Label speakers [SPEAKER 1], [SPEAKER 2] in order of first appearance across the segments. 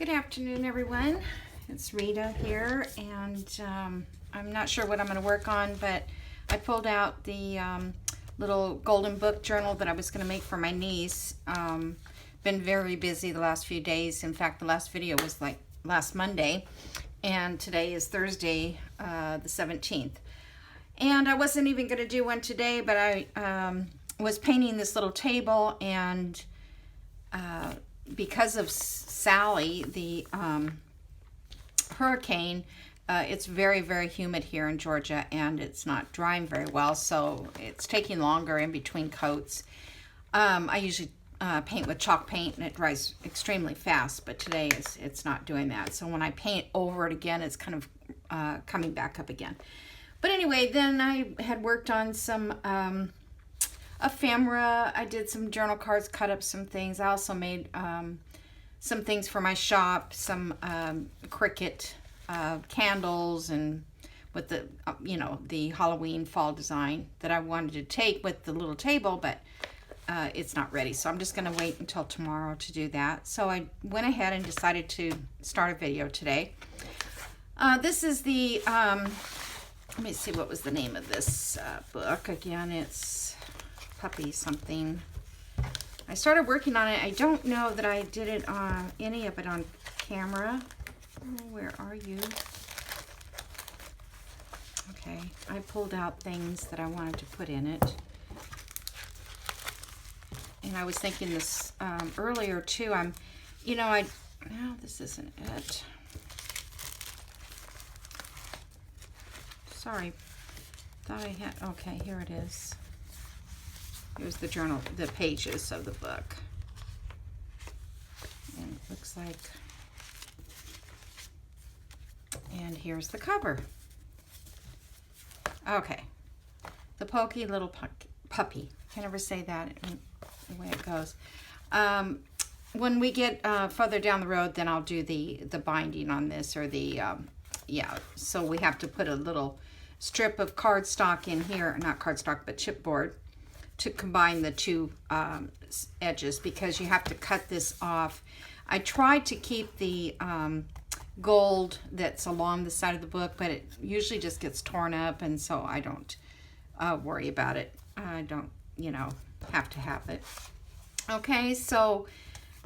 [SPEAKER 1] Good afternoon, everyone. It's Rita here, and I'm not sure what I'm going to work on, but I pulled out the little golden book journal that I was going to make for my niece. Been very busy the last few days. In fact, the last video was like last Monday, and today is Thursday, the 17th. And I wasn't even going to do one today, but I was painting this little table, and because of Sally, the hurricane, it's very, very humid here in Georgia, and it's not drying very well, so it's taking longer in between coats. I usually paint with chalk paint, and it dries extremely fast, but today it's not doing that. So when I paint over it again, it's kind of coming back up again. But anyway, then I had worked on some ephemera. I did some journal cards, cut up some things. I also made some things for my shop, some Cricut candles, and with the the Halloween fall design that I wanted to take with the little table, but it's not ready, so I'm just going to wait until tomorrow to do that. So I went ahead and decided to start a video today. This is the let me see, what was the name of this book again? It's Puppy something. I started working on it. I don't know that I did it on any of it on camera. Oh, where are you? Okay, I pulled out things that I wanted to put in it. And I was thinking this earlier too. No, this isn't it. Sorry, thought I had, okay, here it is. Here's the journal, the pages of the book. And it looks like, and here's the cover. Okay, the Poky little puppy. I can never say that the way it goes. When we get further down the road, then I'll do the binding on this, or the, yeah, so we have to put a little strip of cardstock in here, not cardstock, but chipboard, to combine the two edges, because you have to cut this off. I tried to keep the gold that's along the side of the book, but it usually just gets torn up, and so I don't worry about it. I don't, have to have it. Okay, so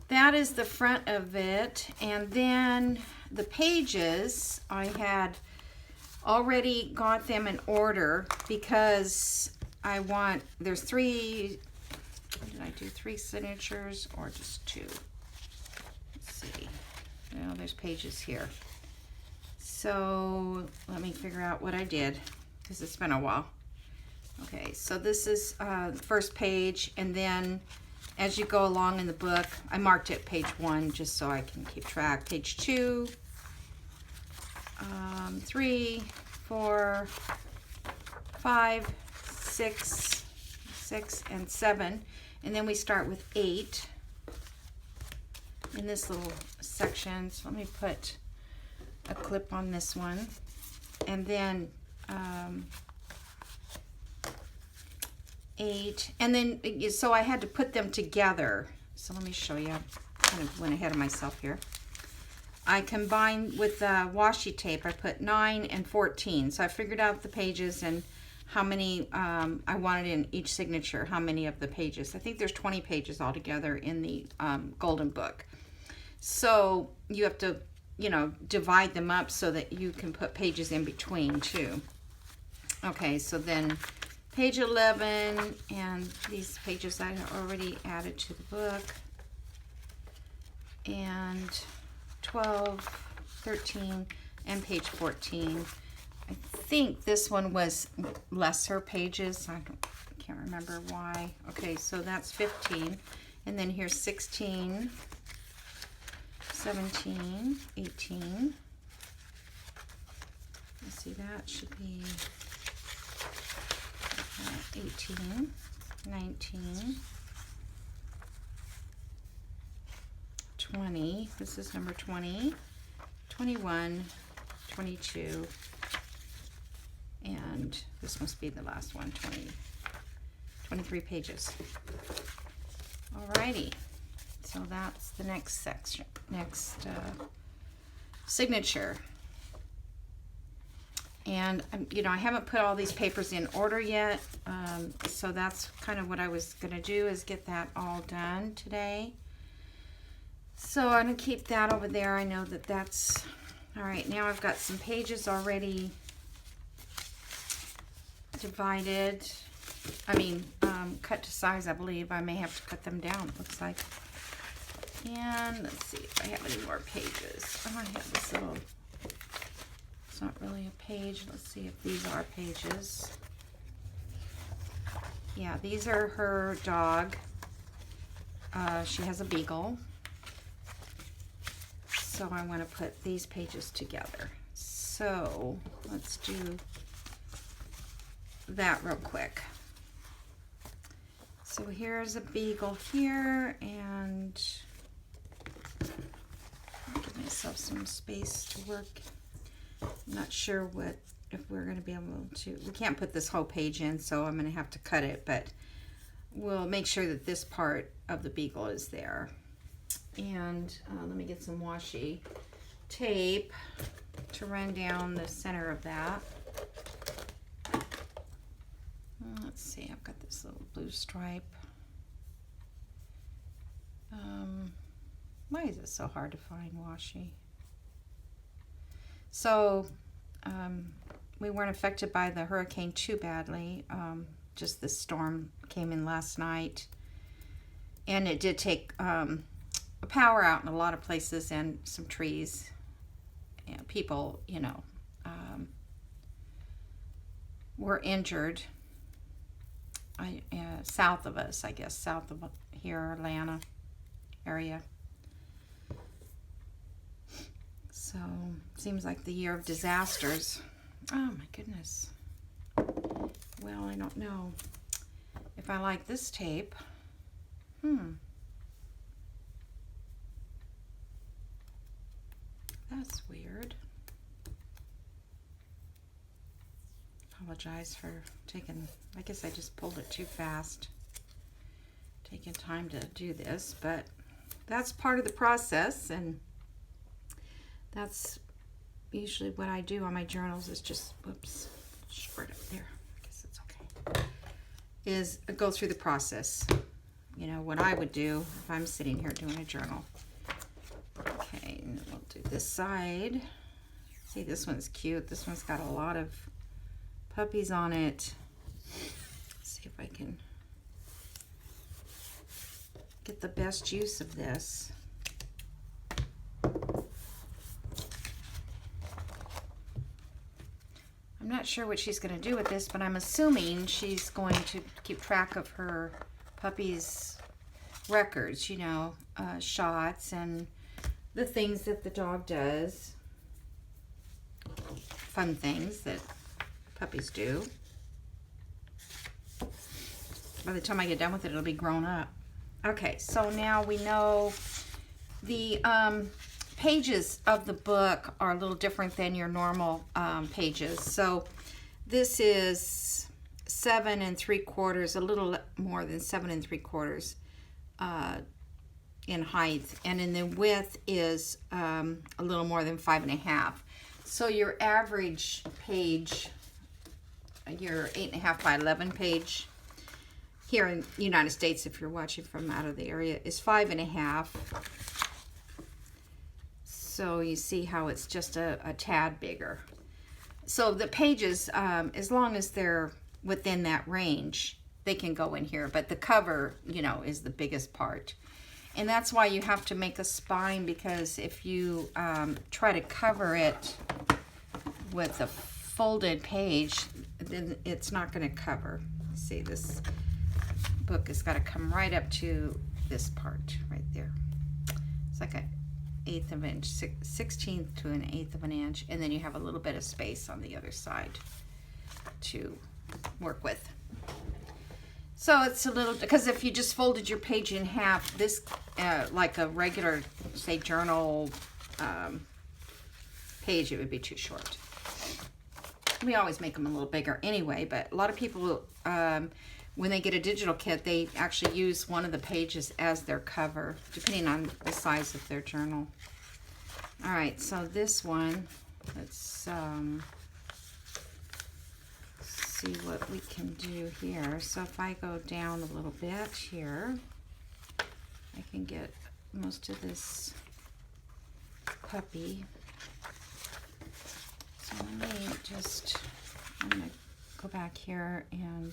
[SPEAKER 1] that is the front of it, and then the pages, I had already got them in order because I want, there's three, did I do 3 signatures or just 2? Let's see. Well, there's pages here. So let me figure out what I did, because it's been a while. Okay, so this is the first page, and then as you go along in the book, I marked it page 1 just so I can keep track. Page 2, 3, 4, 5, 6, and 7, and then we start with 8 in this little section. So let me put a clip on this one, and then 8, and then so I had to put them together. So let me show you. I kind of went ahead of myself here. I combined with washi tape. I put 9 and 14. So I figured out the pages and how many I wanted in each signature, how many of the pages. I think there's 20 pages altogether in the golden book. So you have to, divide them up so that you can put pages in between too. Okay, so then page 11, and these pages I already added to the book. And 12, 13, and page 14. I think this one was lesser pages. I can't remember why. Okay, so that's 15. And then here's 16, 17, 18. Let's see, that should be 18, 19, 20, this is number 20, 21, 22, and this must be the last one, 23 pages. Alrighty, so So that's the next section, next signature. And, you know, I haven't put all these papers in order yet, so that's kind of what I was going to do, is get that all done today. So I'm going to keep that over there. I know that that's... All right, now I've got some pages already divided. I mean, cut to size, I believe. I may have to cut them down, it looks like. And let's see if I have any more pages. Oh, I have this little... It's not really a page. Let's see if these are pages. Yeah, these are her dog. She has a beagle. So I want to put these pages together. So let's do that real quick. So here's a beagle here, and I'll give myself some space to work. I'm not sure if we're going to be able to, we can't put this whole page in, so I'm going to have to cut it, but we'll make sure that this part of the beagle is there. And let me get some washi tape to run down the center of that. Let's see, I've got this little blue stripe. Why is it so hard to find washi? So we weren't affected by the hurricane too badly. Just the storm came in last night, and it did take power out in a lot of places and some trees. And people, you know, were injured. South of us, I guess, south of here, Atlanta area. So, seems like the year of disasters. Oh my goodness. Well, I don't know if I like this tape. That's weird. Apologize for taking, I guess I just pulled it too fast. Taking time to do this, but that's part of the process, and that's usually what I do on my journals, is just, whoops, spread it there. I guess it's okay. Is go through the process. You know, what I would do if I'm sitting here doing a journal. Okay, and we'll do this side. See, this one's cute. This one's got a lot of puppies on it. Let's see if I can get the best use of this. I'm not sure what she's going to do with this, but I'm assuming she's going to keep track of her puppies' records, you know, shots and the things that the dog does. Fun things that puppies do. By the time I get done with it, it'll be grown up. Okay, so now we know the pages of the book are a little different than your normal pages. So this is 7 3/4, a little more than 7 3/4 in height, and in the width is a little more than 5 1/2. So your average page, your 8 1/2 by 11 page here in the United States, if you're watching from out of the area, is 5 1/2. So you see how it's just a tad bigger. So the pages, as long as they're within that range, they can go in here. But the cover, you know, is the biggest part. And that's why you have to make a spine, because if you try to cover it with a folded page, then it's not going to cover. See, this book has got to come right up to this part right there. It's like an 1/8 of an inch, 16th to an 1/8 of an inch, and then you have a little bit of space on the other side to work with. So it's a little, because if you just folded your page in half, this like a regular, say, journal page, it would be too short. We always make them a little bigger anyway, but a lot of people when they get a digital kit, they actually use one of the pages as their cover, depending on the size of their journal. All right, so this one, let's see what we can do here. So if I go down a little bit here, I can get most of this puppy. So let me just, I'm going to go back here and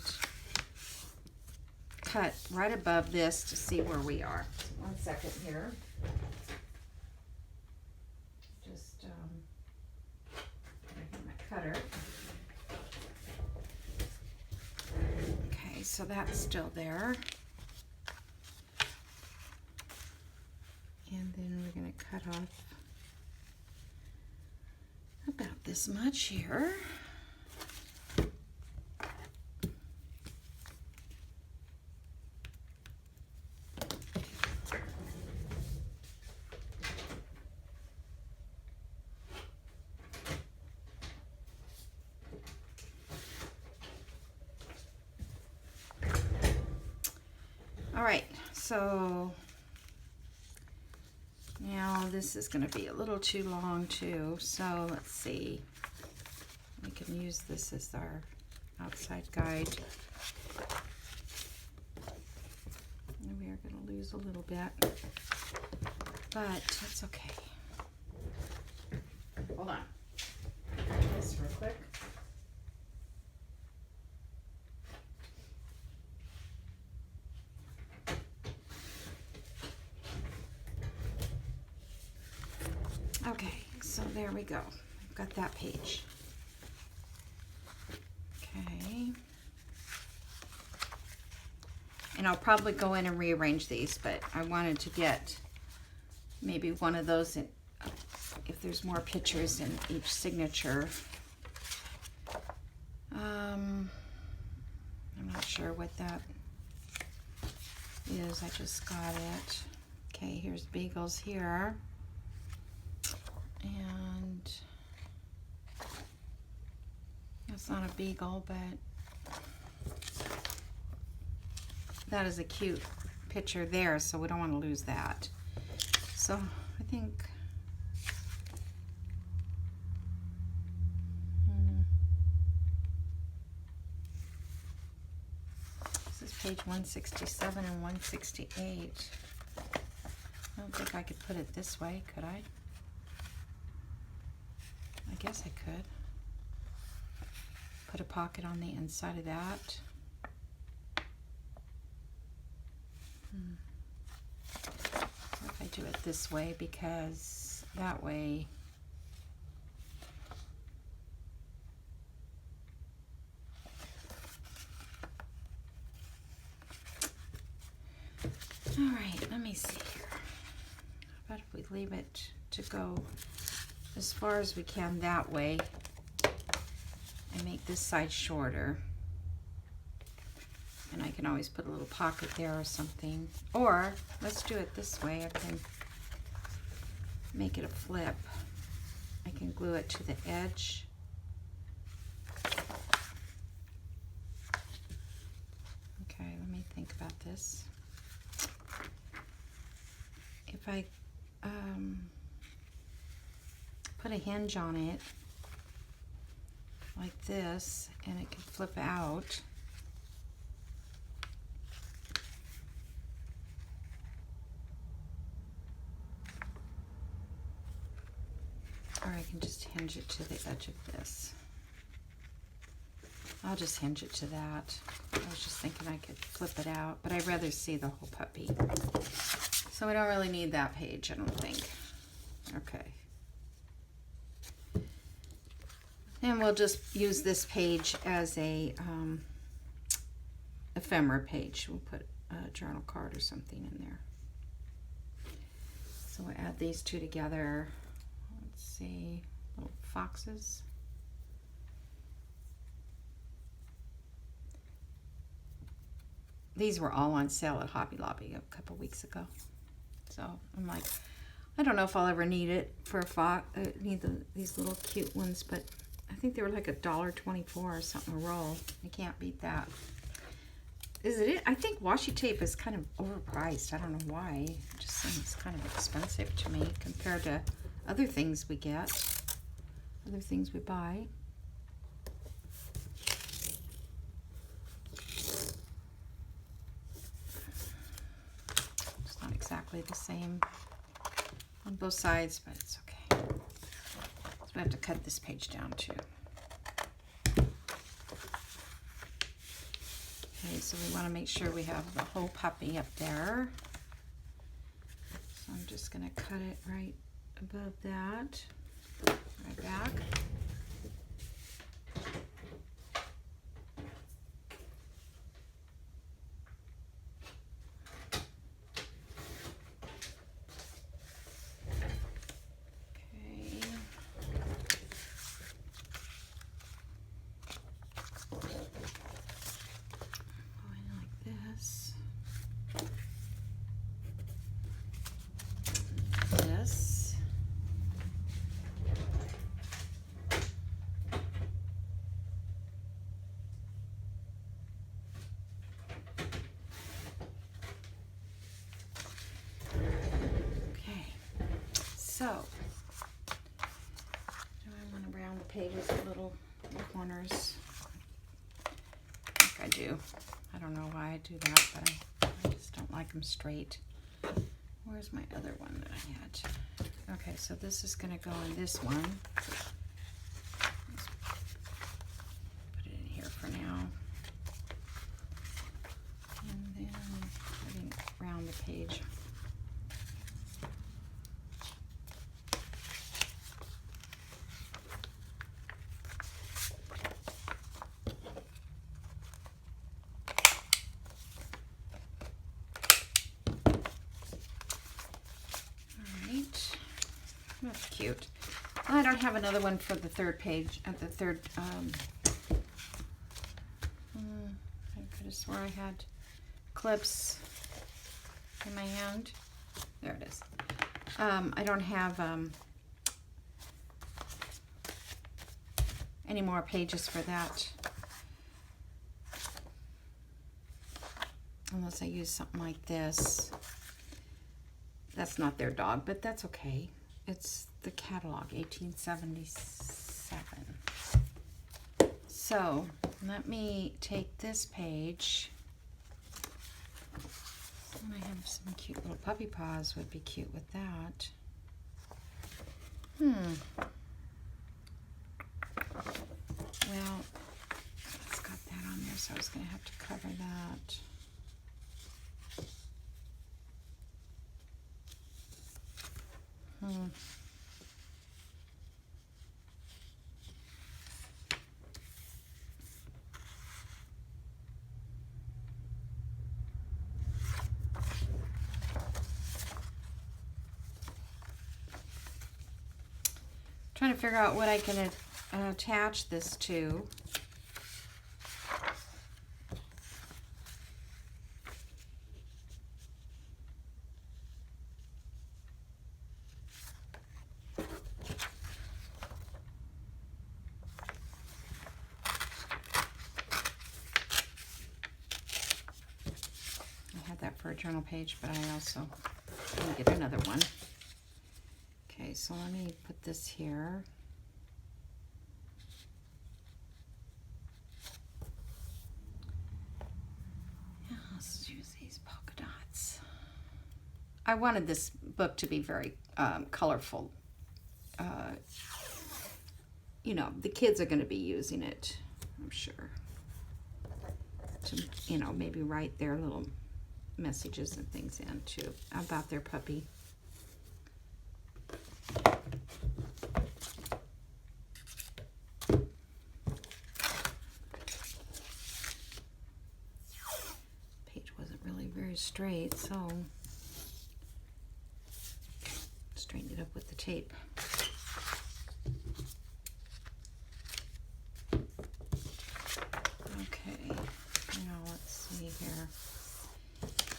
[SPEAKER 1] cut right above this to see where we are. 1 second here. Just get my cutter. Okay, so that's still there. And then we're going to cut off about this much here. All right, so now this is going to be a little too long too, so let's see. We can use this as our outside guide. And we are going to lose a little bit, but it's okay. Hold on. This real quick. Okay, so there we go. I've got that page. Okay. And I'll probably go in and rearrange these, but I wanted to get maybe one of those in, if there's more pictures in each signature. I'm not sure what that is. I just got it. Okay, here's Beagles here. And that's not a beagle, but that is a cute picture there, so we don't want to lose that. So I think this is page 167 and 168. I don't think I could put it this way, could I? I guess I could. Put a pocket on the inside of that. What if I do it this way, because that way all right, let me see here. How about if we leave it to go as far as we can that way and make this side shorter, and I can always put a little pocket there or something, or let's do it this way. I can make it a flip. I can glue it to the edge. Okay, let me think about this. If I put a hinge on it like this, and it can flip out. Or I can just hinge it to the edge of this. I'll just hinge it to that. I was just thinking I could flip it out, but I'd rather see the whole puppy. So we don't really need that page, I don't think. Okay. And we'll just use this page as a ephemera page. We'll put a journal card or something in there. So we'll add these two together. Let's see, little foxes. These were all on sale at Hobby Lobby a couple weeks ago. So I'm like, I don't know if I'll ever need it for a fox. These little cute ones, but I think they were like $1.24 or something a roll. I can't beat that. Is it? I think washi tape is kind of overpriced. I don't know why. It just seems kind of expensive to me compared to other things we get, other things we buy. It's not exactly the same on both sides, but it's okay. So we have to cut this page down too. Okay, so we want to make sure we have the whole puppy up there. So I'm just going to cut it right above that, right back. So, do I want to round the pages a little corners? I think I do. I don't know why I do that, but I just don't like them straight. Where's my other one that I had? Okay, so this is going to go in this one. Let's put it in here for now. And then putting around the page. That's cute. I don't have another one for the third page, at the third, I could have swore I had clips in my hand. There it is. I don't have any more pages for that. Unless I use something like this. That's not their dog, but that's okay. It's the catalog, 1877. So let me take this page. And I have some cute little puppy paws, would be cute with that. Well, it's got that on there, so I was going to have to cover that. Trying to figure out what I can attach this to. For a journal page, but I also want to get another one. Okay, so let me put this here. Yeah, let's use these polka dots. I wanted this book to be very colorful. You know, the kids are going to be using it, I'm sure. To, you know, maybe write their little messages and things in too about their puppy. Page wasn't really very straight, so straighten it up with the tape. Okay, now let's see here.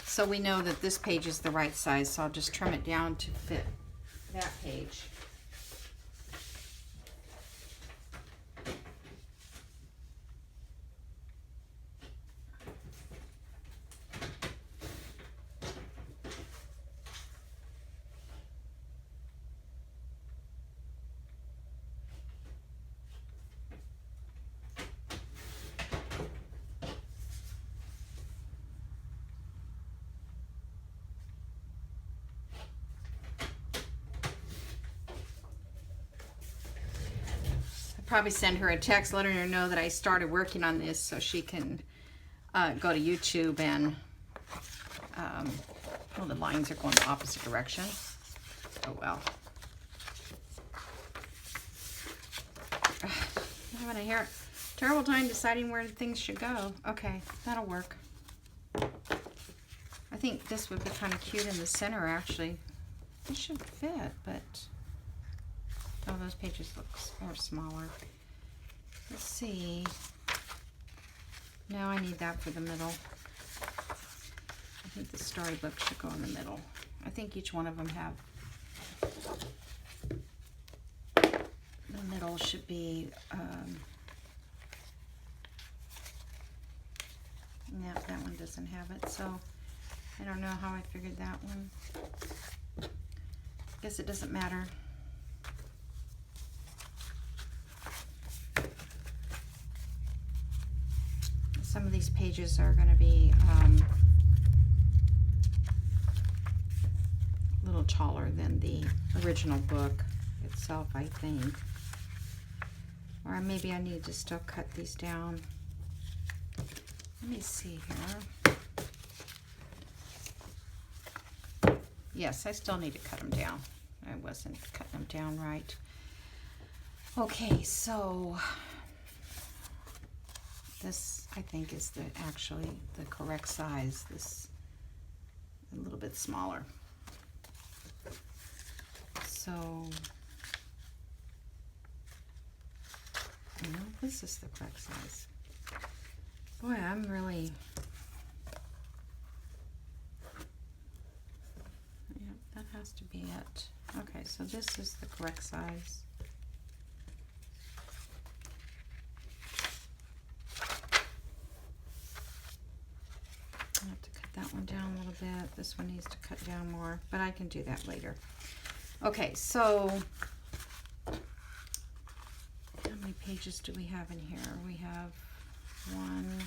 [SPEAKER 1] So we know that this page is the right size, so I'll just trim it down to fit that page. probably send her a text letting her know that I started working on this so she can go to YouTube and, well, the lines are going the opposite direction. Oh, well. I'm having a terrible time deciding where things should go. Okay, that'll work. I think this would be kind of cute in the center, actually. It should fit, but... Oh, those pages are smaller. Let's see. No, I need that for the middle. I think the storybook should go in the middle. I think each one of them have... The middle should be... No, that one doesn't have it, so I don't know how I figured that one. Guess it doesn't matter. Some of these pages are going to be a little taller than the original book itself, I think. Or maybe I need to still cut these down. Let me see here. Yes, I still need to cut them down. I wasn't cutting them down right. Okay, so this I think is actually the correct size. This a little bit smaller. So, no, this is the correct size. Boy, I'm really... Yep, that has to be it. Okay, so this is the correct size. I have to cut that one down a little bit. This one needs to cut down more, but I can do that later. Okay, so how many pages do we have in here? We have 1,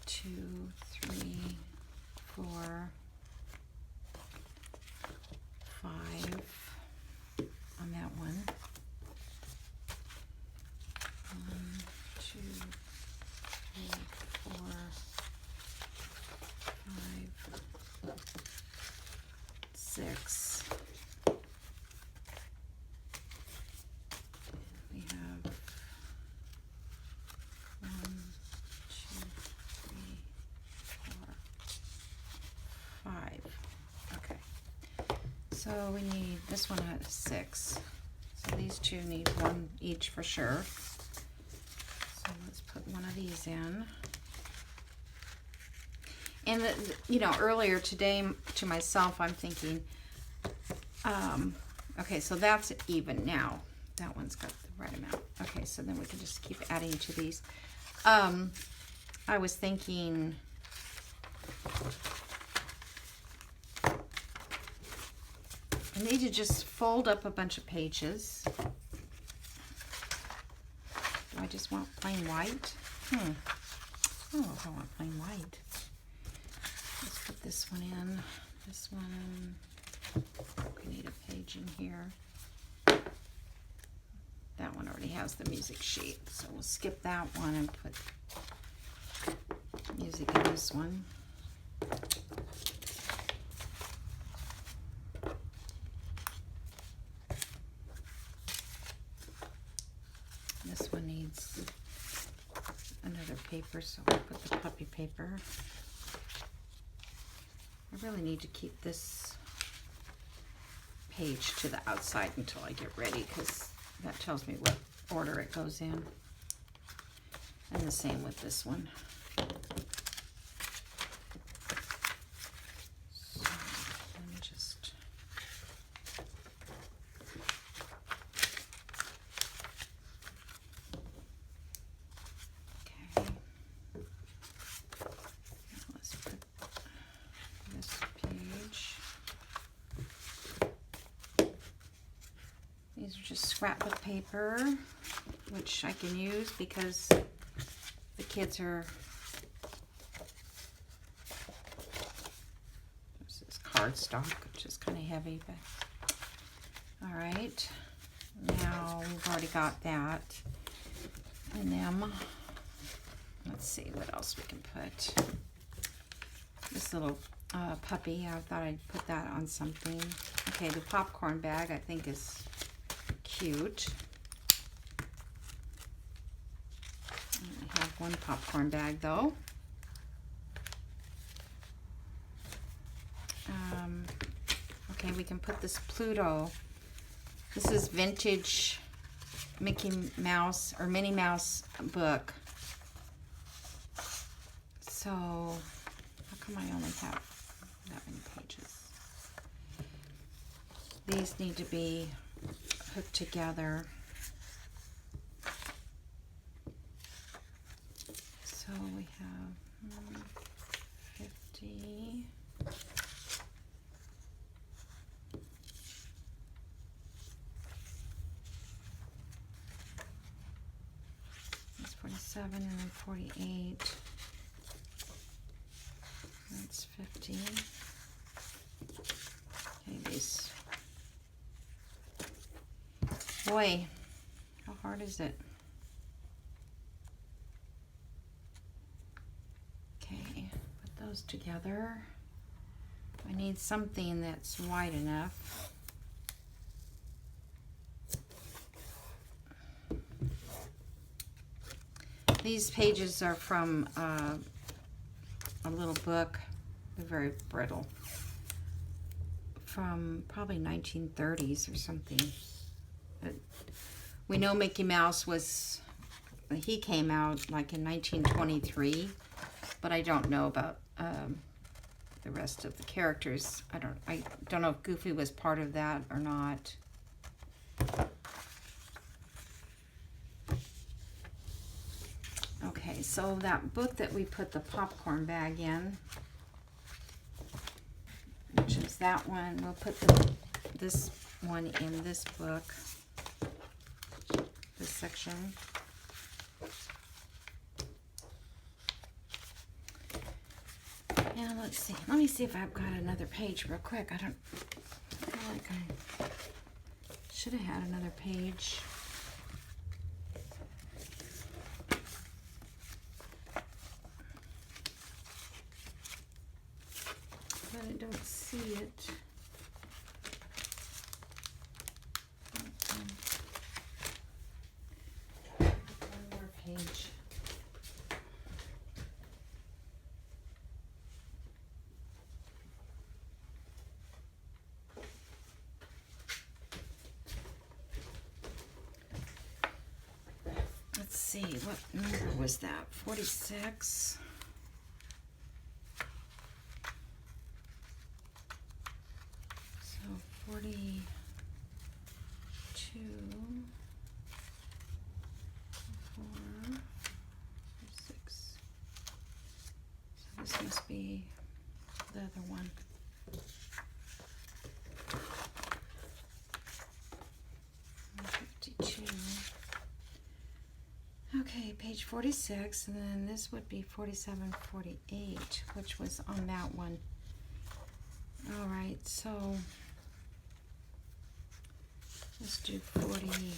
[SPEAKER 1] 2, 3, 4, 5 on that one. 1, 2, 3, 4, 5, 6. We have 1, 2, 3, 4, 5. Okay. So we need, this one has 6. So these two need 1 each for sure. So let's put one of these in. And, you know, earlier today to myself, I'm thinking, okay, so that's even now. That one's got the right amount. Okay, so then we can just keep adding to these. I was thinking, I need to just fold up a bunch of pages. Do I just want plain white? I don't know if I want plain white. Let's put this one in. This one. We need a page in here. That one already has the music sheet, so we'll skip that one and put music in this one. This one needs another paper, so we'll put the puppy paper. I really need to keep this page to the outside until I get ready, because that tells me what order it goes in. And the same with this one. So let me just... Okay. Let's put this page. These are just scrapbook paper, which I can use because the kids are... This is cardstock, which is kind of heavy, but... All right. Now, we've already already got that in them. Let's see what else we can put. This little puppy, I thought I'd put that on something. Okay, the popcorn bag I think is cute. I have one popcorn bag though. Okay, we can put this Pluto. This is vintage Mickey Mouse or Minnie Mouse book. So, how come I only have that many pages? These need to be hooked together. So we have 50. That's 47 and then 48. That's 50. Okay, these. Boy, how hard is it? Okay, put those together. I need something that's wide enough. These pages are from a little book. They're very brittle. From probably 1930s or something. But we know Mickey Mouse he came out like in 1923, but I don't know about the rest of the characters. I don't know if Goofy was part of that or not. Okay, so that book that we put the popcorn bag in, which is that one, we'll put this one in this book, this section. And let's see, let me see if I've got another page real quick. I feel like I should have had another page. But I don't see it. One more page. Let's see, what number was that? 46. So 42, 4, 6. So this must be the other one. Okay, page 46, and then this would be 47, 48, which was on that one. All right, so let's do 40, 45.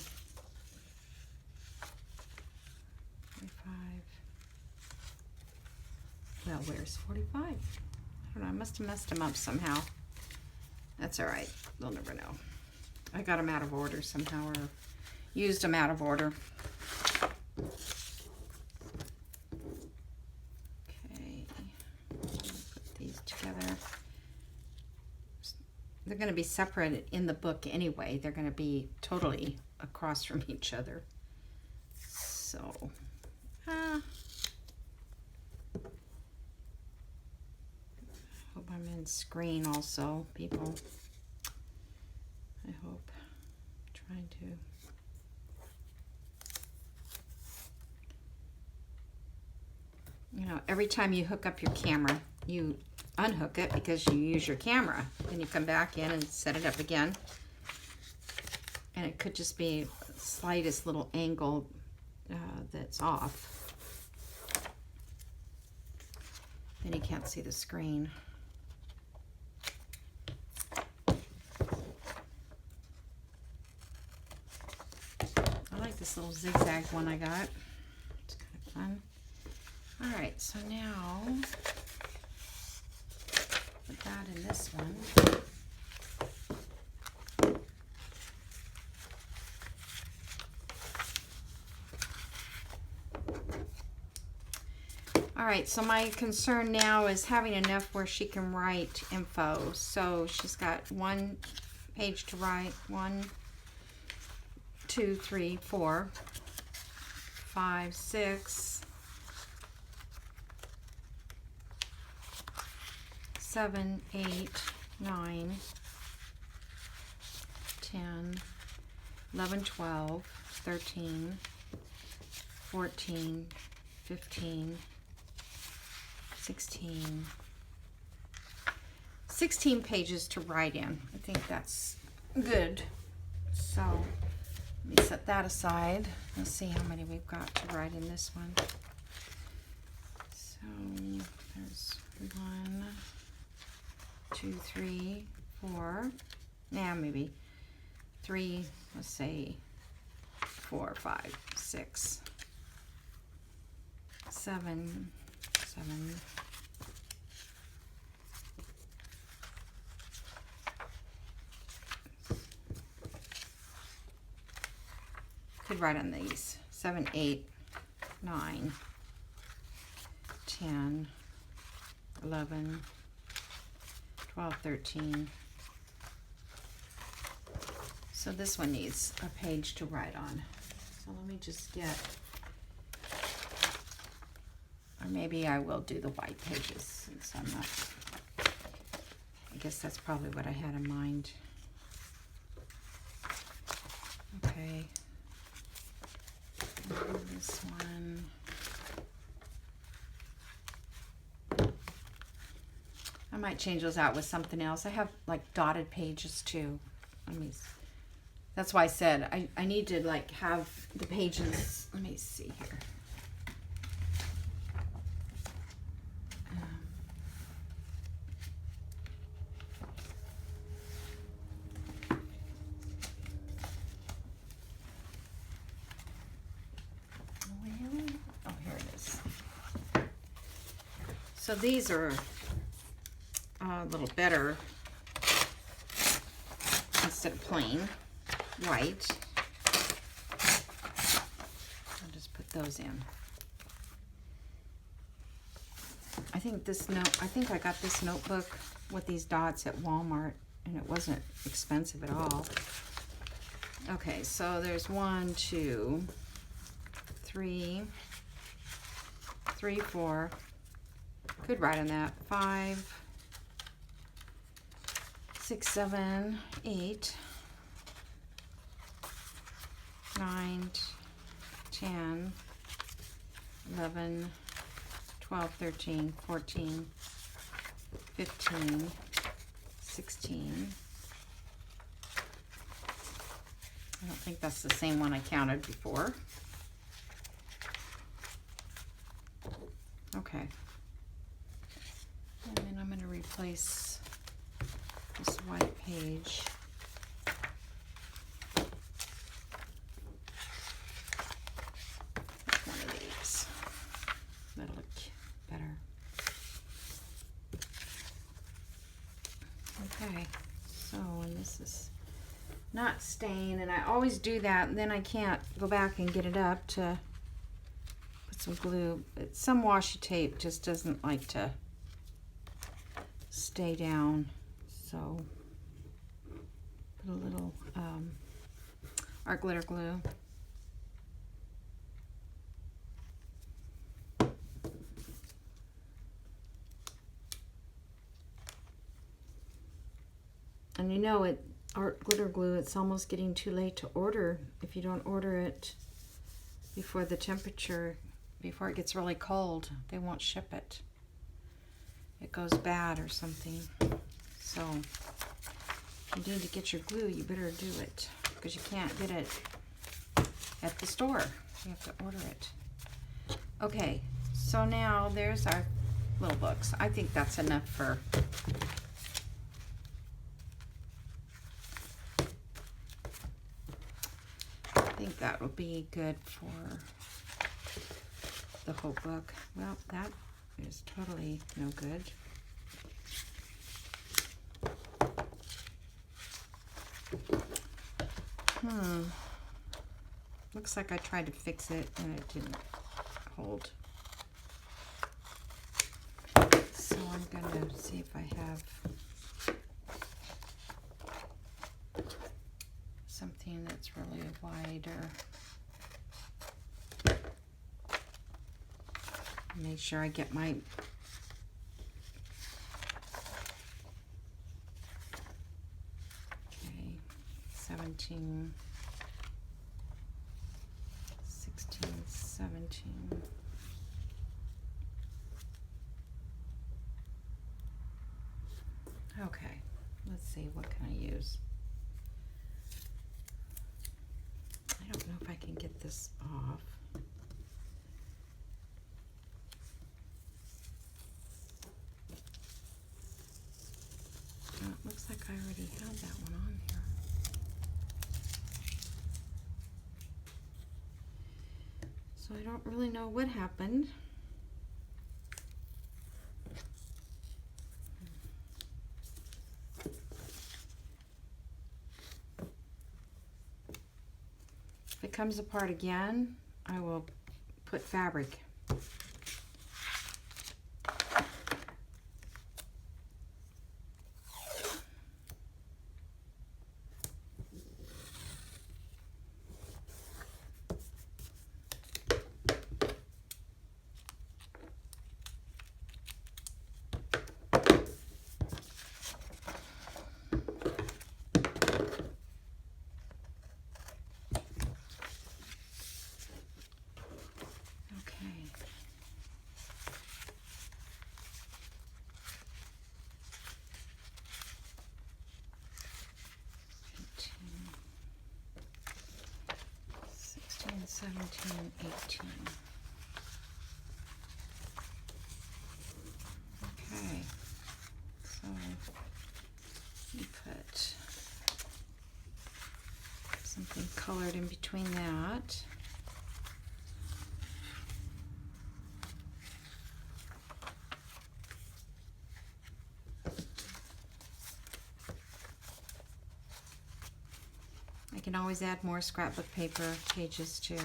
[SPEAKER 1] Well, where's 45? I don't know, I must have messed them up somehow. That's all right, they'll never know. I got them out of order somehow, or used them out of order. Okay, put these together. They're going to be separated in the book anyway. They're going to be totally across from each other. So, hope I'm in screen also, people. I hope. Trying to. You know, every time you hook up your camera, you unhook it because you use your camera. Then you come back in and set it up again. And it could just be the slightest little angle that's off. Then you can't see the screen. this little zigzag one I got. It's kind of fun. All right, so now put that in this one. All right, so my concern now is having enough where she can write info. So she's got 1 page to write. 1, 2, 3, 4, 5, 6, 7, 8, 9, 10, 11, 12, 13, 14, 15, 16 pages to write in. I think that's good. So let me set that aside. Let's see how many we've got to write in this one. So there's 1, 2, 3, 4. Now maybe 3, let's say 4, 5, 6, 7, 7. Could write on these. 7, 8, 9, 10, 11, 12, 13. So this one needs a page to write on. So let me just get, or maybe I will do the white pages since I'm not, I guess that's probably what I had in mind. Okay. This one. I might change those out with something else. I have like dotted pages too. That's why I said I need to like have the pages. Let me see here. Oh, here it is. So these are a little better instead of plain white. I'll just put those in. I think I got this notebook with these dots at Walmart, and it wasn't expensive at all. Okay, so there's 1, 2, 3, 4. Could write on that. 5, 6, 7, 8, 9, 10, 11, 12, 13, 14, 15, 16. I don't think that's the same one I counted before. Okay. And then I'm going to replace this white page. With one of these. That'll look better. Okay, so and this is not stained, and I always do that, and then I can't go back and get it up to put some glue. But some washi tape just doesn't like to stay down, so put a little art glitter glue. And you know, art glitter glue, it's almost getting too late to order if you don't order it before the temperature, before it gets really cold. They won't ship it. It goes bad or something. So if you need to get your glue, you better do it, because you can't get it at the store. You have to order it. Okay, so now there's our little books. I think that's enough for think that will be good for the whole book. Well, that is totally no good. Looks like I tried to fix it and it didn't hold. So I'm gonna see if I have something that's really wider. Make sure I get my okay, 17, 16, 17. Okay, let's see, what can I use? I don't know if I can get this off. Oh, it looks like I already had that one on here. So I don't really know what happened. If it comes apart again, I will put fabric. And 17, 18. Okay, so you put something colored in between that. I can always add more scrapbook paper pages too.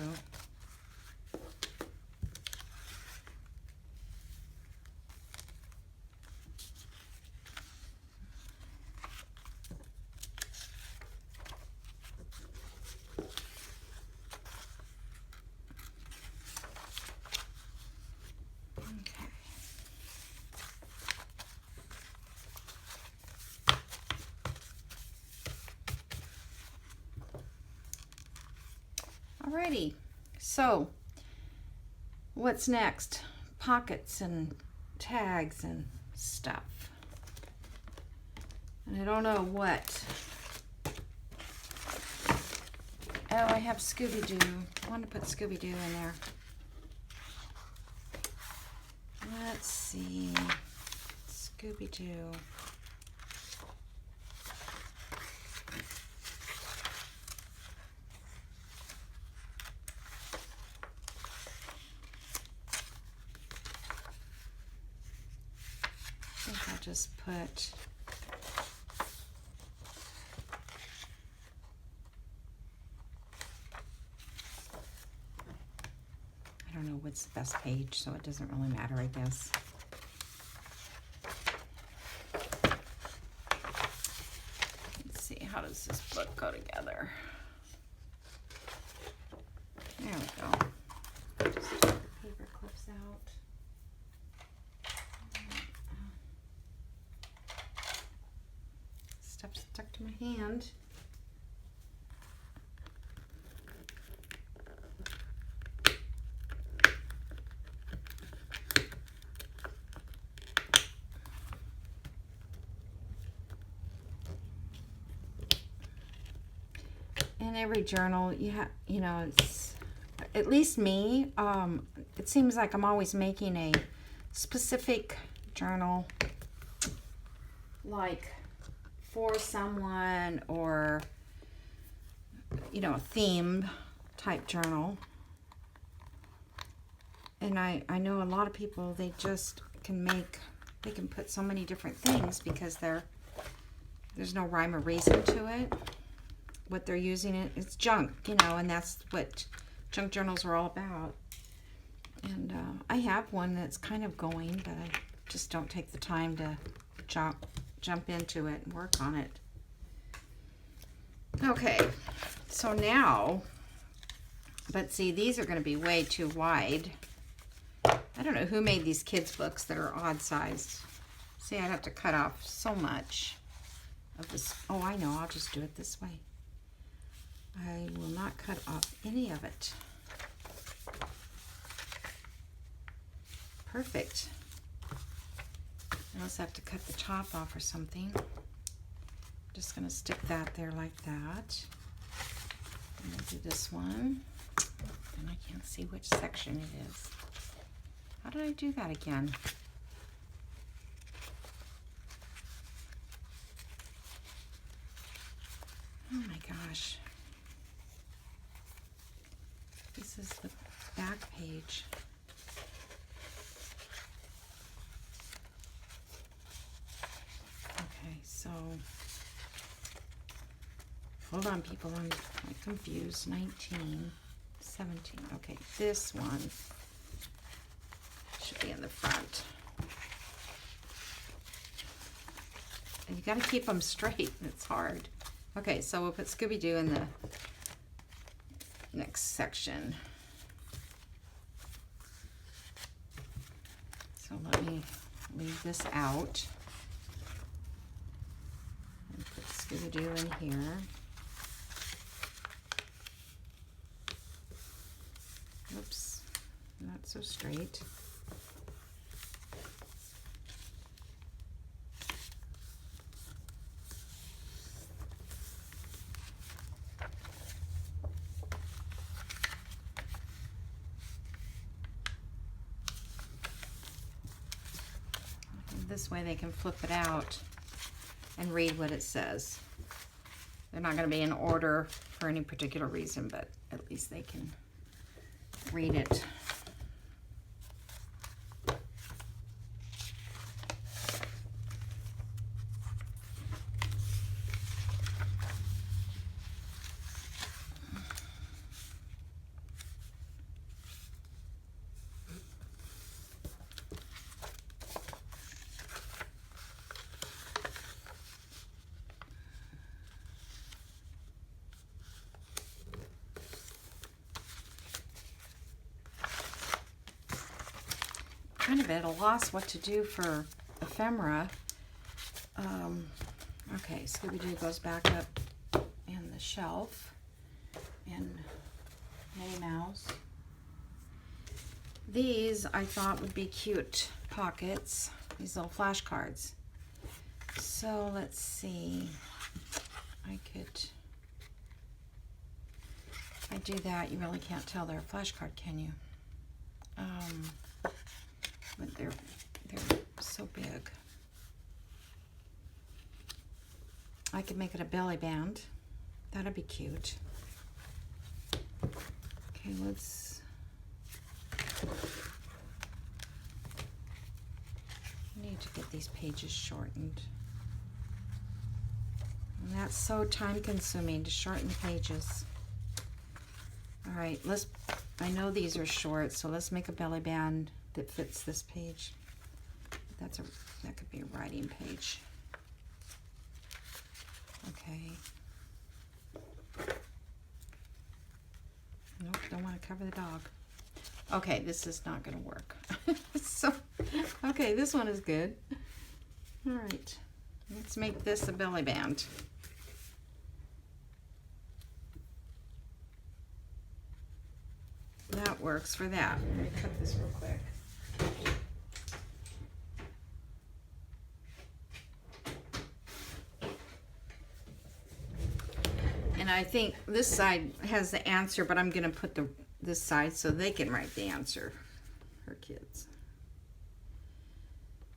[SPEAKER 1] Alrighty, so what's next? Pockets and tags and stuff. And I don't know what. Oh, I have Scooby-Doo. I want to put Scooby-Doo in there. Let's see. Scooby-Doo. I think I'll just put I don't know what's the best page, so it doesn't really matter, I guess. Let's see, how does this book go together? There we go. Just take the paper clips out. Stuff stuck to my hand. In every journal, you know, it's, at least me, it seems like I'm always making a specific journal, like for someone, or, you know, a theme type journal. And I know a lot of people, they just can they can put so many different things because there's no rhyme or reason to it. What they're using it's junk, you know, and that's what junk journals are all about. And I have one that's kind of going, but I just don't take the time to jump into it and work on it. Okay, so now, but see, these are going to be way too wide. I don't know who made these kids' books that are odd sized. See, I'd have to cut off so much of this. Oh, I know, I'll just do it this way. I will not cut off any of it. Perfect. I also have to cut the top off or something. Just going to stick that there like that. And we'll do this one. And I can't see which section it is. How did I do that again? Oh my gosh. This is the back page. Okay, so hold on, people, I'm confused. 19, 17. Okay, this one should be in the front. And you got to keep them straight. It's hard. Okay, so we'll put Scooby-Doo in the next section. So let me leave this out and put Scooby-Doo in here. Oops, not so straight. This way they can flip it out and read what it says. They're not going to be in order for any particular reason, but at least they can read it. Kind of at a loss what to do for ephemera. Okay, Scooby-Doo goes back up in the shelf, and Minnie Mouse. These I thought would be cute pockets, these little flashcards. So let's see, if I do that, you really can't tell they're a flashcard, can you? But they're so big. I could make it a belly band. That'd be cute. Okay, let's. I need to get these pages shortened. And that's so time consuming to shorten the pages. All right, I know these are short, so let's make a belly band that fits this page. That could be a writing page. Okay. Nope, don't want to cover the dog. Okay, this is not going to work. So, okay, this one is good. All right, let's make this a belly band. That works for that. Let me cut this real quick. And I think this side has the answer, but I'm going to put this side so they can write the answer for kids.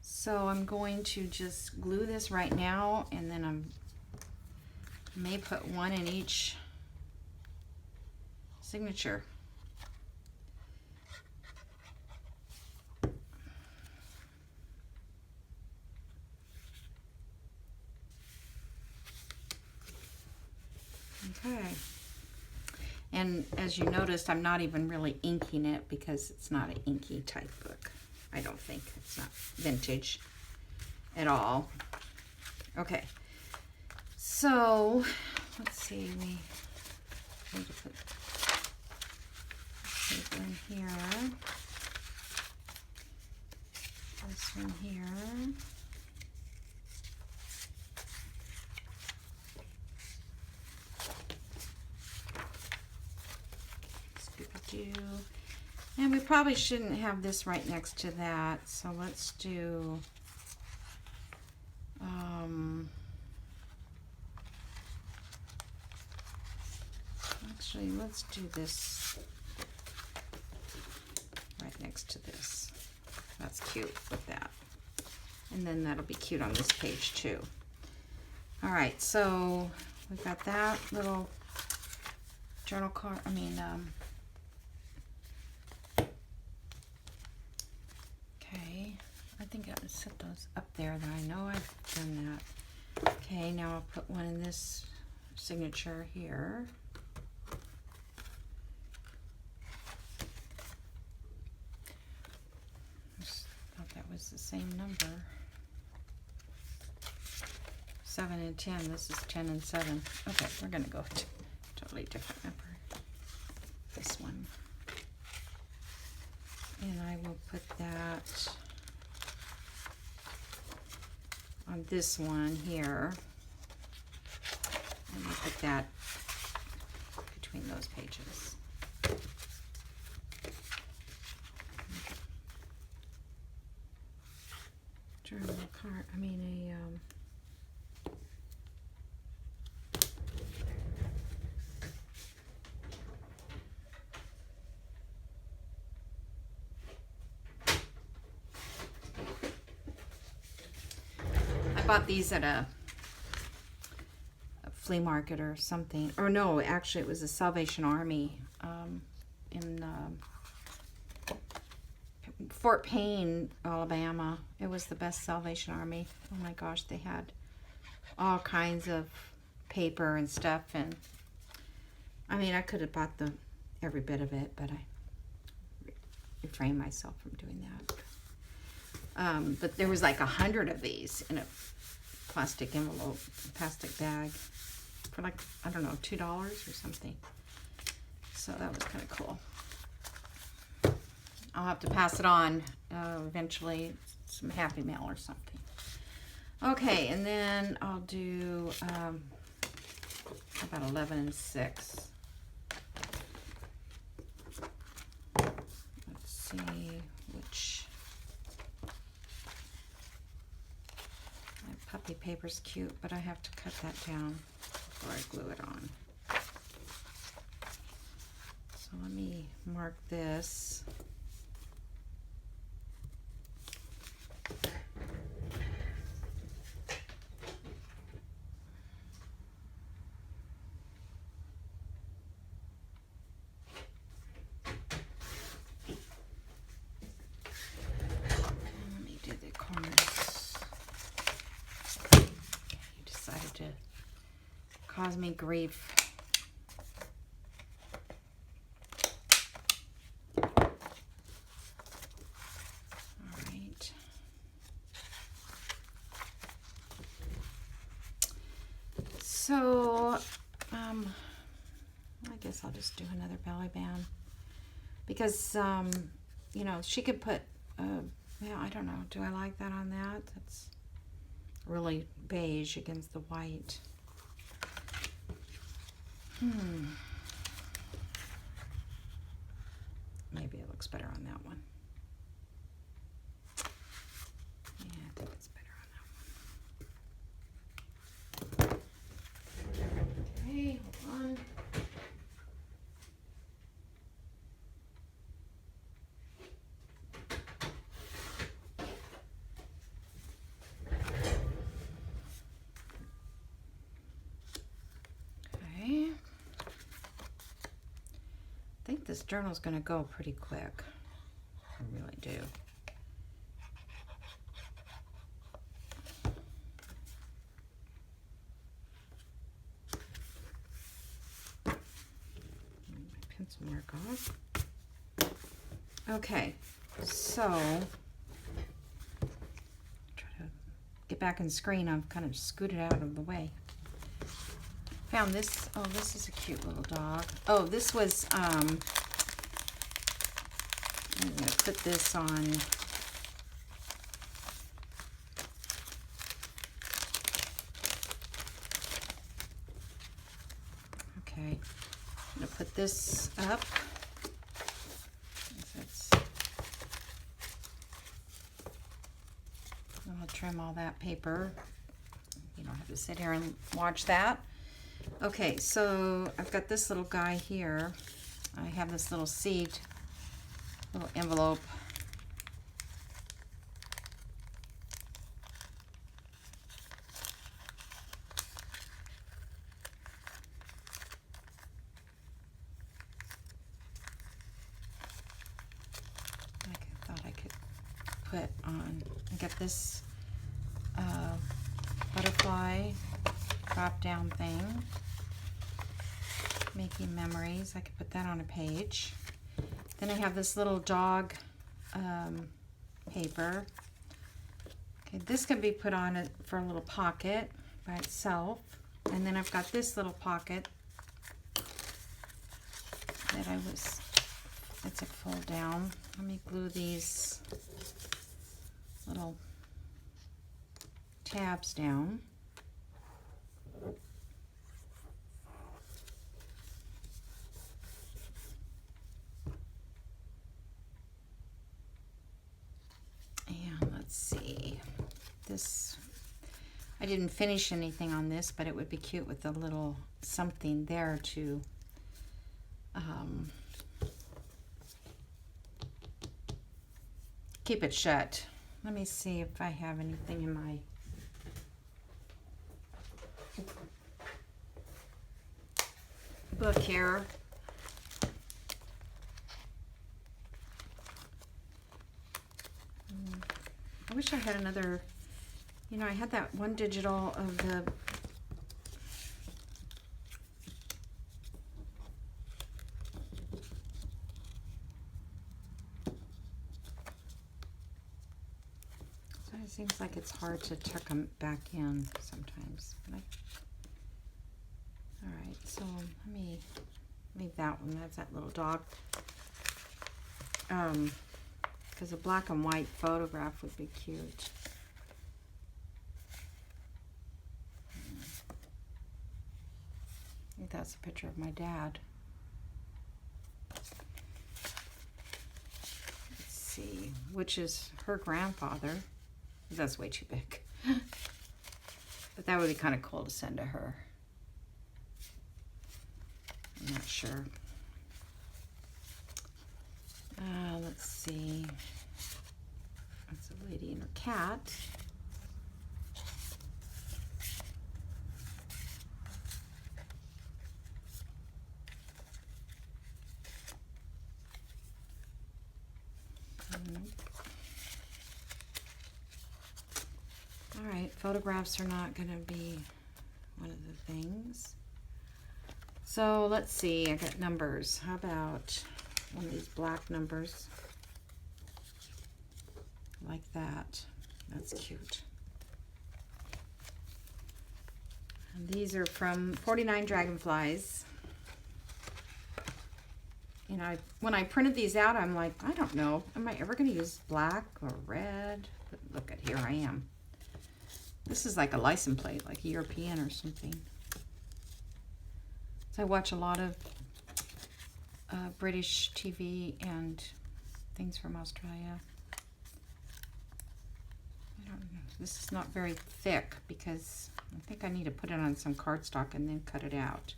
[SPEAKER 1] So I'm going to just glue this right now, and then I may put one in each signature. Okay. And as you noticed, I'm not even really inking it because it's not an inky type book. I don't think. It's not vintage at all. Okay. So, let's see. We need to put paper in here. This one here. And we probably shouldn't have this right next to that, so let's do actually let's do this right next to this. That's cute with that, and then that'll be cute on this page too. All right, so we've got that little journal card, okay, I think I would set those up there. That I know I've done that. Okay, now I'll put one in this signature here. Just thought that was the same number. 7 and 10. This is 10 and 7. Okay, we're gonna go to a totally different number. This one. And I will put that on this one here. And we'll put that between those pages. Journal card, I bought these at a flea market or something. Or no, actually it was a Salvation Army in Fort Payne, Alabama. It was the best Salvation Army. Oh my gosh, they had all kinds of paper and stuff, and I could have bought every bit of it, but I refrained myself from doing that. But there was like 100 of these in a plastic envelope, plastic bag for like, I don't know, $2 or something. So that was kind of cool. I'll have to pass it on eventually, some Happy Mail or something. Okay, and then I'll do about 11 and 6. Let's see which. My puppy paper's cute, but I have to cut that down before I glue it on. So let me mark this. Cause me grief. All right. So, I guess I'll just do another belly band because, you know, she could put, yeah, I don't know. Do I like that on that? That's really beige against the white. Maybe it looks better on that one. Yeah, I think it's better on that one. Okay, hold on. this journal's going to go pretty quick. I really do. My pencil mark off. Okay, so try to get back in the screen. I've kind of scooted out of the way. Found this. Oh, this is a cute little dog. Oh, this was, I'm going to put this on. Okay, I'm going to put this up. I'll trim all that paper. You don't have to sit here and watch that. Okay, so I've got this little guy here. I have this little seed, little envelope. I thought I could put on, I got this butterfly drop down thing, making memories. I could put that on a page. Then I have this little dog paper. Okay, this can be put on it for a little pocket by itself. And then I've got this little pocket that it's a fold down. Let me glue these little tabs down. And let's see, this, I didn't finish anything on this, but it would be cute with a little something there to keep it shut. Let me see if I have anything in my book here. I wish I had another, you know, I had that one digital of the it seems like it's hard to tuck them back in sometimes. All right, so let me leave that one. That's that little dog. Because a black and white photograph would be cute. I think that's a picture of my dad. Let's see, which is her grandfather. That's way too big. But that would be kind of cool to send to her. I'm not sure. Let's see. That's a lady and her cat. All right, photographs are not going to be one of the things. So let's see, I got numbers. How about one of these black numbers? Like that. That's cute. And these are from 49 Dragonflies. You know, when I printed these out, I'm like, I don't know, am I ever going to use black or red? But look at, here I am. This is like a license plate, like European or something. So I watch a lot of British TV and things from Australia. I don't know. This is not very thick because I think I need to put it on some cardstock and then cut it out.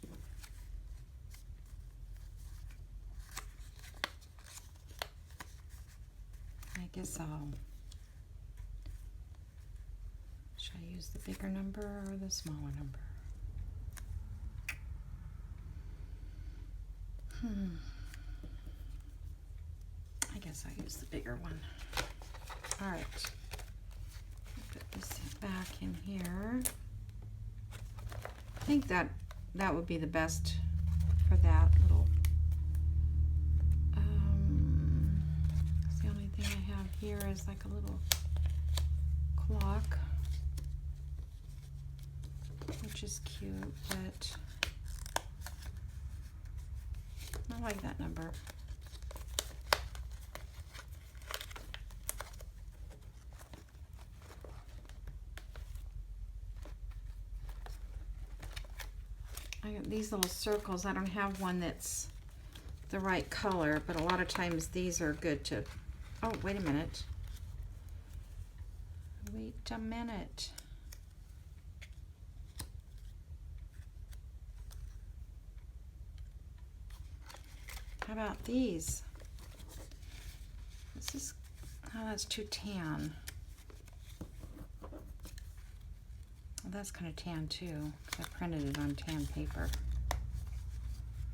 [SPEAKER 1] I guess should I use the bigger number or the smaller number? guess I'll use the bigger one. All right. Put this back in here. I think that would be the best for that little. The only thing I have here is like a little clock, which is cute, but I like that number. I got these little circles. I don't have one that's the right color, but a lot of times these are good to, oh, wait a minute. Wait a minute. How about these? This is, oh, that's too tan. Well, that's kind of tan too, because I printed it on tan paper.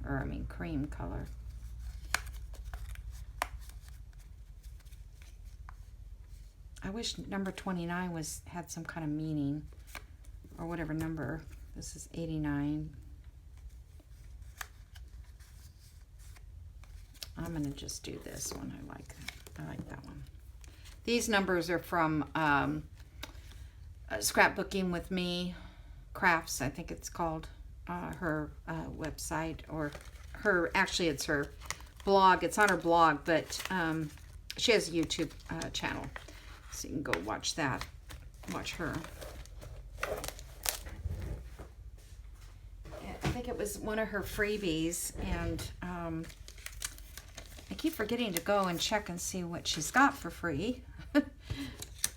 [SPEAKER 1] Or, I mean, cream color. I wish number 29 had some kind of meaning, or whatever number. This is 89. I'm gonna just do this one. I like that one. These numbers are from Scrapbooking with Me Crafts, I think it's called, her website, or her, actually it's her blog. It's on her blog, but she has a YouTube channel, so you can go watch that, watch her. I think it was one of her freebies, and I keep forgetting to go and check and see what she's got for free.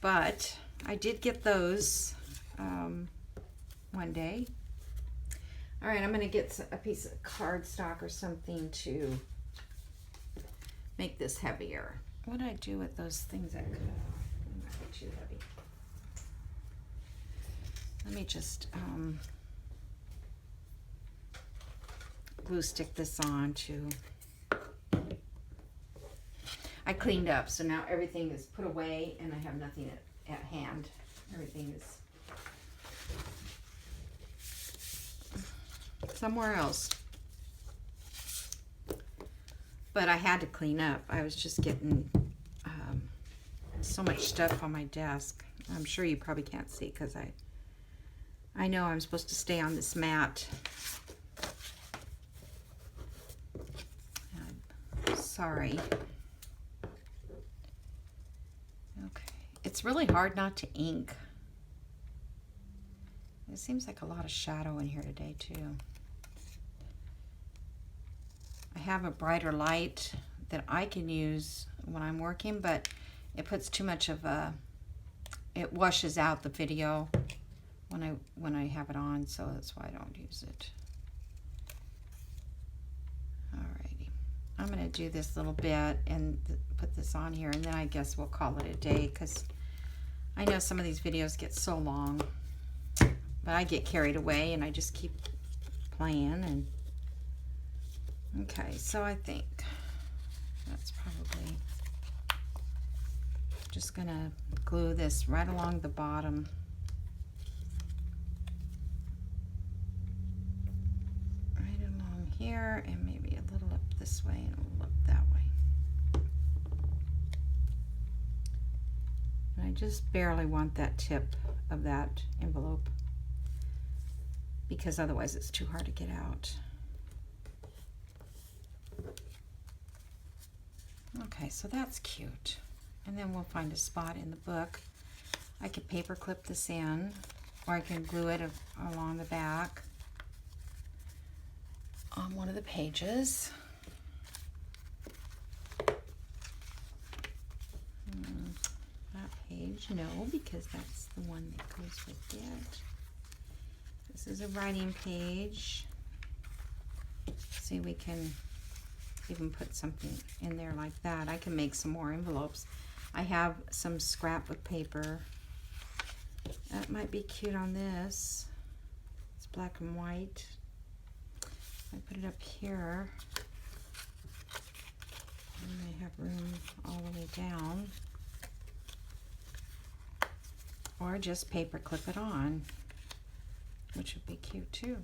[SPEAKER 1] But I did get those one day. All right, I'm going to get a piece of cardstock or something to make this heavier. What did I do with those things that could not be too heavy? Let me just glue stick this on to. I cleaned up, so now everything is put away and I have nothing at hand. Everything is somewhere else. But I had to clean up. I was just getting so much stuff on my desk. I'm sure you probably can't see because I know I'm supposed to stay on this mat. Sorry. Okay. It's really hard not to ink. It seems like a lot of shadow in here today too. I have a brighter light that I can use when I'm working, but it puts too much of a, it washes out the video when I have it on, so that's why I don't use it. Alrighty, I'm gonna do this little bit and put this on here, and then I guess we'll call it a day, because I know some of these videos get so long, but I get carried away and I just keep playing. And okay, so I think that's probably just gonna glue this right along the bottom. Right along here, and maybe a little up this way and a little up that way. And I just barely want that tip of that envelope, because otherwise it's too hard to get out. Okay, so that's cute. And then we'll find a spot in the book. I could paper clip this in, or I can glue it along the back on one of the pages. That page, no, because that's the one that goes with it. This is a writing page. See, we can even put something in there like that. I can make some more envelopes. I have some scrapbook paper. That might be cute on this. It's black and white. I put it up here. And they have room all the way down. Or just paper clip it on, which would be cute too.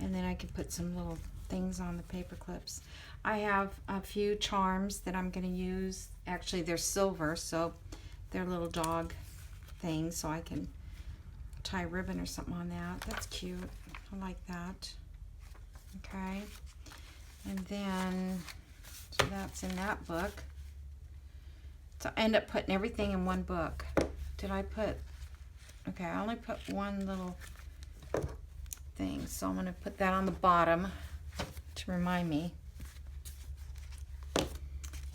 [SPEAKER 1] And then I could put some little things on the paper clips. I have a few charms that I'm going to use. Actually, they're silver, so they're little dog things, so I can tie ribbon or something on that. That's cute. I like that. Okay. And then, so that's in that book. So I end up putting everything in one book. Did I put, okay, I only put one little thing, so I'm going to put that on the bottom to remind me.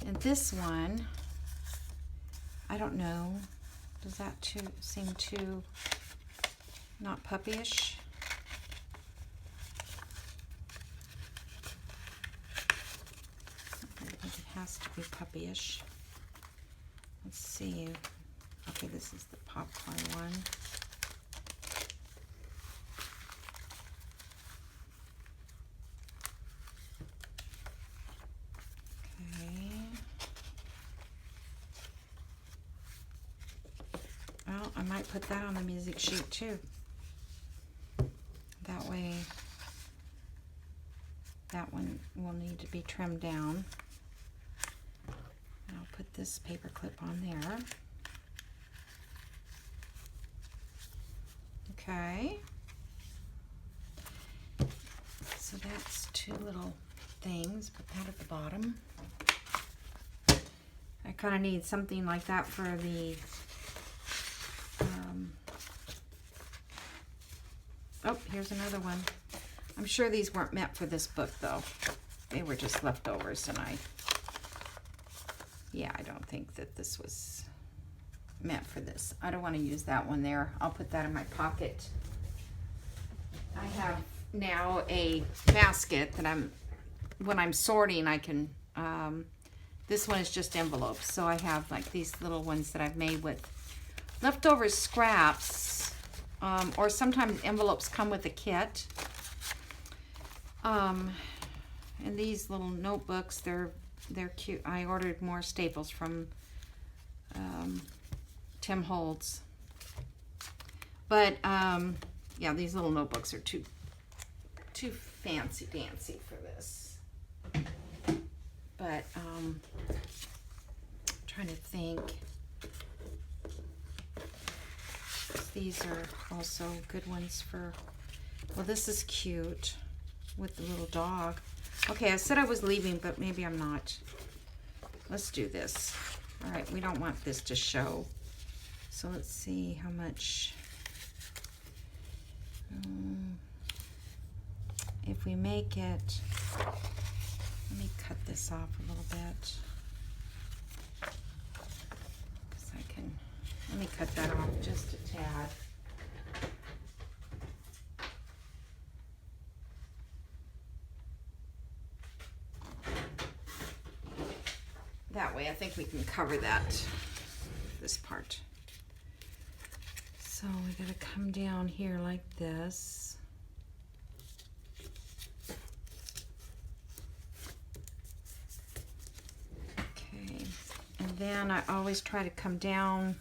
[SPEAKER 1] And this one, I don't know, does that seem too not puppyish? I think it has to be puppyish. Let's see. Okay, this is the popcorn one. Okay. Well, I might put that on the music sheet too. That way, that one will need to be trimmed down. I'll put this paper clip on there. Okay. So that's two little things. Put that at the bottom. I kind of need something like that for the oh, here's another one. I'm sure these weren't meant for this book though. They were just leftovers, and yeah, I don't think that this was meant for this. I don't want to use that one there. I'll put that in my pocket. I have now a basket that when I'm sorting, I can, this one is just envelopes. So I have like these little ones that I've made with leftover scraps, or sometimes envelopes come with a kit. And these little notebooks, they're cute. I ordered more staples from Tim Holtz. But yeah, these little notebooks are too fancy dancy for this. But trying to think. These are also good ones for, well, this is cute with the little dog. Okay, I said I was leaving, but maybe I'm not. Let's do this. All right, we don't want this to show. So let's see how much. If we make it, let me cut this off a little bit. Because I can, let me cut that off just a tad. That way I think we can cover this part. So we gotta come down here like this. Okay, and then I always try to come down,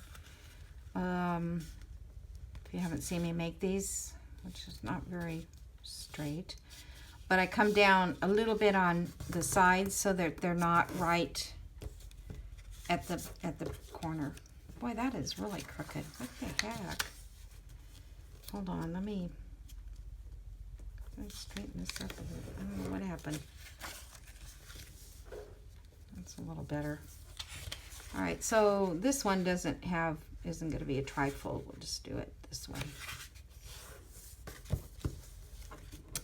[SPEAKER 1] if you haven't seen me make these, which is not very straight, but I come down a little bit on the sides so that they're not right at the corner. Boy, that is really crooked. What the heck? Hold on, let me straighten this up a little. I don't know what happened. That's a little better. All right, so this one isn't going to be a trifold. We'll just do it this way.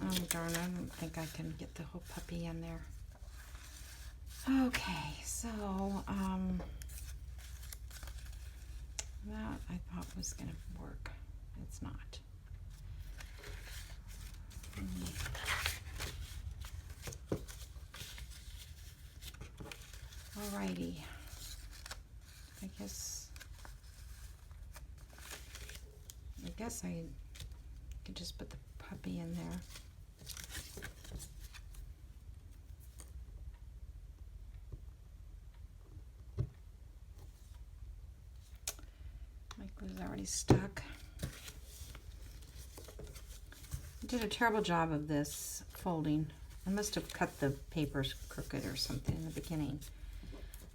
[SPEAKER 1] Oh darn, I don't think I can get the whole puppy in there. Okay, so that I thought was going to work. It's not. Alrighty. I guess I could just put the puppy in there. already stuck. I did a terrible job of this folding. I must have cut the papers crooked or something in the beginning.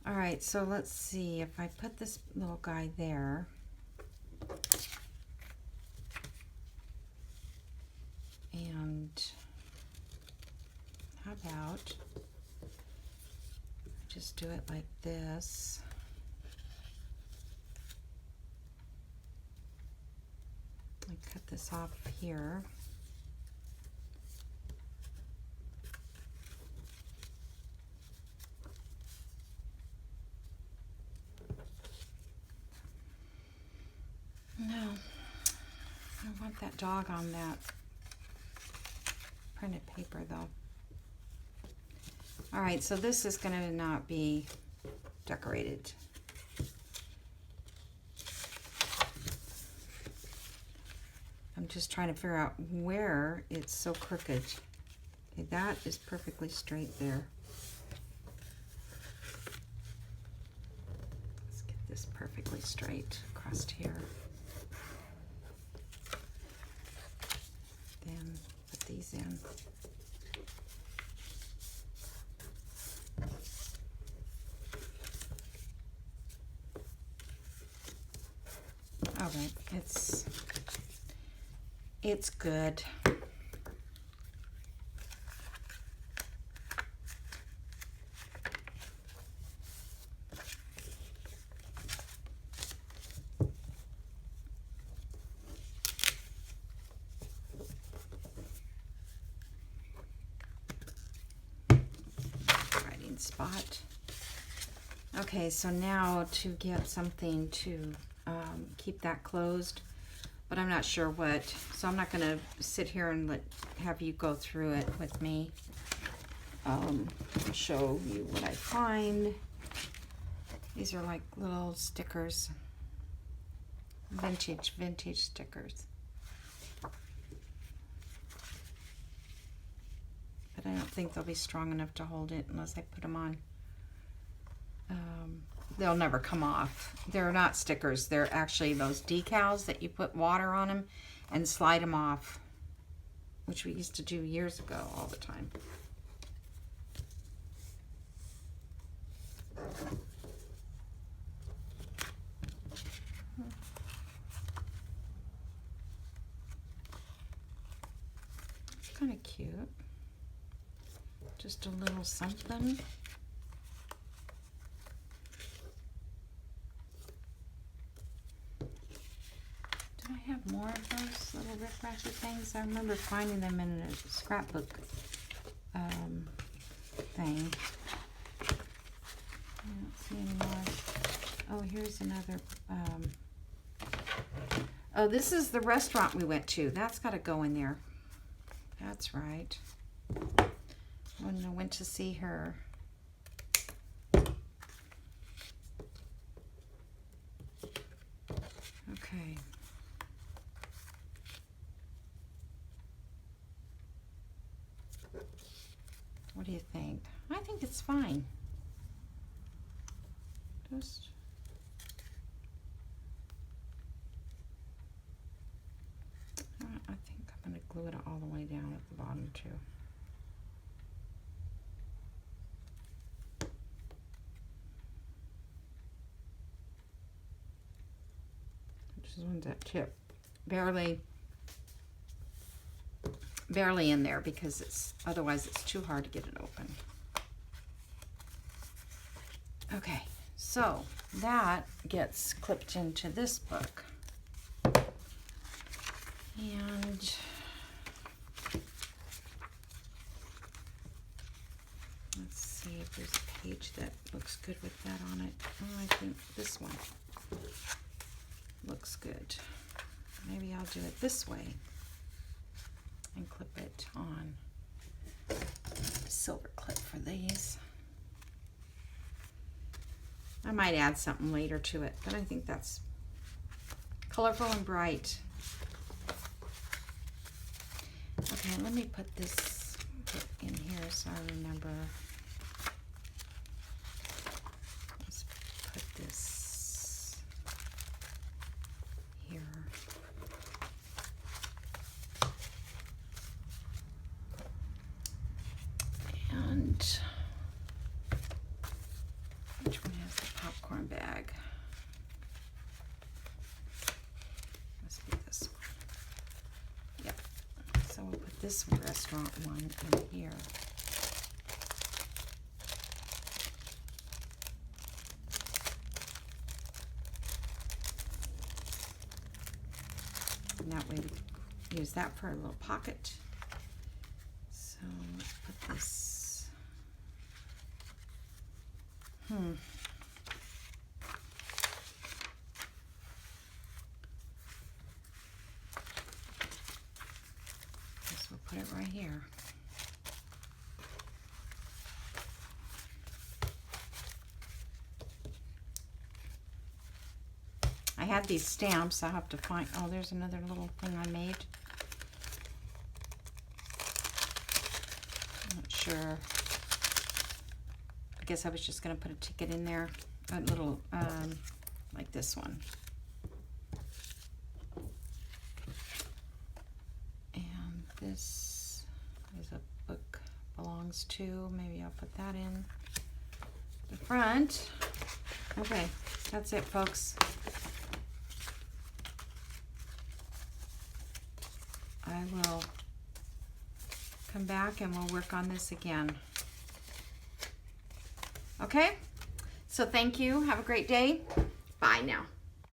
[SPEAKER 1] All right, so let's see if I put this little guy there. And how about just do it like this. I cut this off here. No, I want that dog on that printed paper though. All right, so this is going to not be decorated. I'm just trying to figure out where it's so crooked. Okay, that is perfectly straight there. Let's get this perfectly straight across here. Then put these in. All right, it's good. Writing spot. Okay, so now to get something to keep that closed, but I'm not sure what, so I'm not going to sit here and have you go through it with me. Show you what I find. These are like little stickers, vintage stickers, but I don't think they'll be strong enough to hold it unless I put them on. They'll never come off. They're not stickers. They're actually those decals that you put water on them and slide them off, which we used to do years ago all the time. It's kind of cute. Just a little something. Did I have more of those little rip-ratchet things? I remember finding them in a scrapbook thing. I don't see any more. Oh, here's another. Oh, this is the restaurant we went to. That's got to go in there. That's right. When I went to see her. Okay. What do you think? I think it's fine. Just I think I'm going to glue it all the way down at the bottom too. Just want that tip barely in there because otherwise it's too hard to get it open. Okay, so that gets clipped into this book. And let's see if there's a page that looks good with that on it. Oh, I think this one looks good. Maybe I'll do it this way and clip it on. Silver clip for these. I might add something later to it, but I think that's colorful and bright. Okay, let me put this in here so I remember. Let's put this here. And which one has the popcorn bag? Must be this one. Yep. So we'll put this restaurant one in here. And that way we can use that for a little pocket. So let's put this. Guess we'll put it right here. I had these stamps. I'll have to find. Oh, there's another little thing I made. I'm not sure. I guess I was just going to put a ticket in there. A little, like this one. And this is a book belongs to. Maybe I'll put that in the front. Okay, that's it, folks. I will come back and we'll work on this again. Okay? So thank you. Have a great day. Bye now.